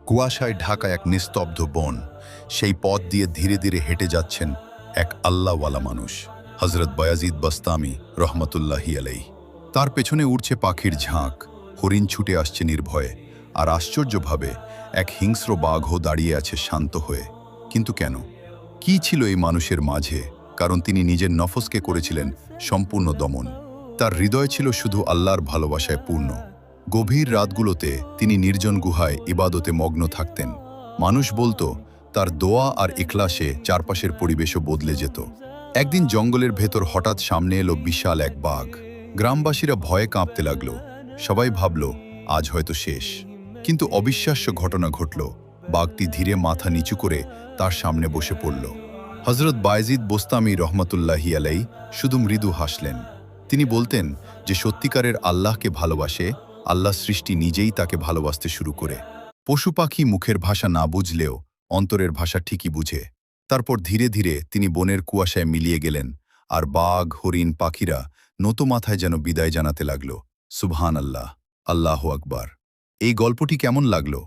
কুয়াশায় ঢাকা এক নিস্তব্ধ বন। সেই পথ দিয়ে ধীরে ধীরে হেঁটে যাচ্ছেন এক আল্লাহওয়ালা মানুষ, হজরত বায়াজিদ বাস্তামি রহমতুল্লাহি আলাইহি। তার পেছনে উড়ছে পাখির ঝাঁক, হরিণ ছুটে আসছে নির্ভয়ে, আর আশ্চর্যভাবে এক হিংস্র বাঘও দাঁড়িয়ে আছে শান্ত হয়ে। কিন্তু কেন? কি ছিল এই মানুষের মাঝে? কারণ তিনি নিজের নফসকে করেছিলেন সম্পূর্ণ দমন। তার হৃদয় ছিল শুধু আল্লাহর ভালোবাসায় পূর্ণ। গভীর রাতগুলোতে তিনি নির্জন গুহায় ইবাদতে মগ্ন থাকতেন। মানুষ বলতো তার দোয়া আর ইখলাসে চারপাশের পরিবেশও বদলে যেত। একদিন জঙ্গলের ভেতর হঠাৎ সামনে এলো বিশাল এক বাঘ। গ্রামবাসীরা ভয়ে কাঁপতে লাগল। সবাই ভাবল আজ হয়তো শেষ। কিন্তু অবিশ্বাস্য ঘটনা ঘটল। বাঘটি ধীরে মাথা নিচু করে তার সামনে বসে পড়ল। হজরত বায়েজিদ বোস্তামি রহমতুল্লাহি আলাইহি শুধু মৃদু হাসলেন। তিনি বলতেন যে সত্যিকারের আল্লাহকে ভালোবাসে, আল্লাহ সৃষ্টি নিজেই তাকে ভালোবাসতে শুরু করে। পশু পাখি মুখের ভাষা না বুঝলেও অন্তরের ভাষা ঠিকই বুঝে। তারপর ধীরে ধীরে তিনি বনের কুয়াশায় মিলিয়ে গেলেন, আর বাঘ, হরিণ, পাখিরা নত মাথায় যেন বিদায় জানাতে লাগল। সুবহান আল্লাহ, আল্লাহু আকবার। এই গল্পটি কেমন লাগলো